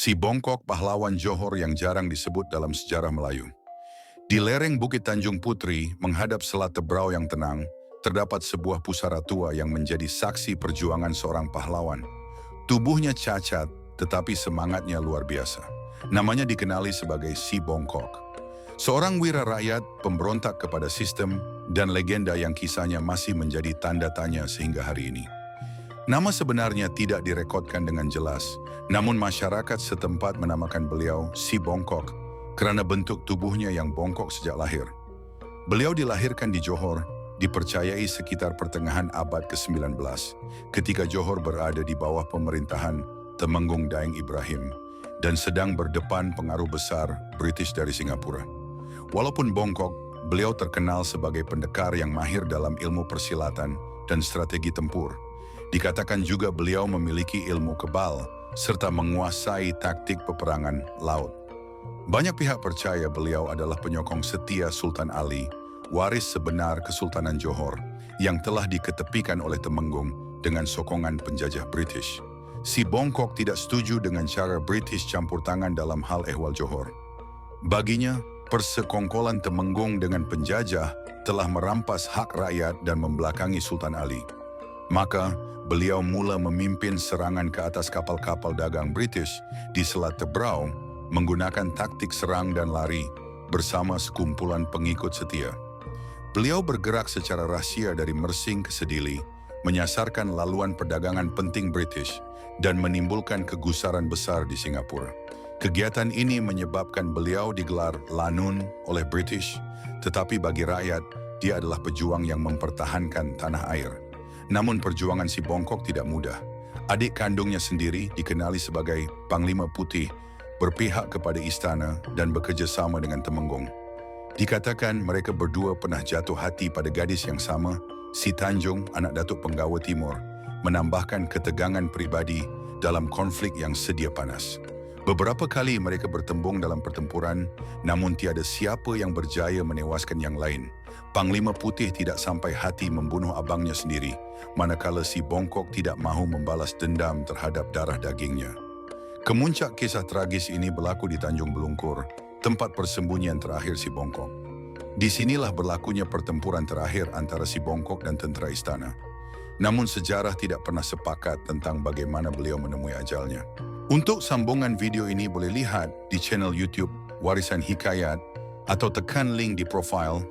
Si Bongkok pahlawan Johor yang jarang disebut dalam sejarah Melayu. Di lereng Bukit Tanjung Putri, menghadap Selat Tebrau yang tenang, terdapat sebuah pusara tua yang menjadi saksi perjuangan seorang pahlawan. Tubuhnya cacat, tetapi semangatnya luar biasa. Namanya dikenali sebagai Si Bongkok. Seorang wira rakyat, pemberontak kepada sistem, dan legenda yang kisahnya masih menjadi tanda tanya sehingga hari ini. Nama sebenarnya tidak direkodkan dengan jelas, namun masyarakat setempat menamakan beliau Si Bongkok karena bentuk tubuhnya yang bongkok sejak lahir. Beliau dilahirkan di Johor, dipercayai sekitar pertengahan abad ke-19, ketika Johor berada di bawah pemerintahan Temenggung Daeng Ibrahim dan sedang berdepan pengaruh besar British dari Singapura. Walaupun bongkok, beliau terkenal sebagai pendekar yang mahir dalam ilmu persilatan dan strategi tempur. Dikatakan juga beliau memiliki ilmu kebal serta menguasai taktik peperangan laut. Banyak pihak percaya beliau adalah penyokong setia Sultan Ali, waris sebenar Kesultanan Johor, yang telah diketepikan oleh Temenggung dengan sokongan penjajah British. Si Bongkok tidak setuju dengan cara British campur tangan dalam hal ehwal Johor. Baginya, persekongkolan Temenggung dengan penjajah telah merampas hak rakyat dan membelakangi Sultan Ali. Maka, beliau mula memimpin serangan ke atas kapal-kapal dagang British di Selat Tebrau menggunakan taktik serang dan lari bersama sekumpulan pengikut setia. Beliau bergerak secara rahasia dari Mersing ke Sedili, menyasarkan laluan perdagangan penting British dan menimbulkan kegusaran besar di Singapura. Kegiatan ini menyebabkan beliau digelar Lanun oleh British, tetapi bagi rakyat, dia adalah pejuang yang mempertahankan tanah air. Namun perjuangan Si Bongkok tidak mudah. Adik kandungnya sendiri dikenali sebagai Panglima Putih, berpihak kepada istana dan bekerja sama dengan Temenggung. Dikatakan mereka berdua pernah jatuh hati pada gadis yang sama, Si Tanjung, anak Datuk Penggawa Timur, menambahkan ketegangan pribadi dalam konflik yang sedia panas. Beberapa kali mereka bertembung dalam pertempuran, namun tiada siapa yang berjaya menewaskan yang lain. Panglima Putih tidak sampai hati membunuh abangnya sendiri, manakala Si Bongkok tidak mahu membalas dendam terhadap darah dagingnya. Kemuncak kisah tragis ini berlaku di Tanjung Belungkur, tempat persembunyian terakhir Si Bongkok. Disinilah berlakunya pertempuran terakhir antara Si Bongkok dan tentera istana. Namun sejarah tidak pernah sepakat tentang bagaimana beliau menemui ajalnya. Untuk sambungan video ini boleh lihat di channel YouTube Warisan Hikayat atau tekan link di profile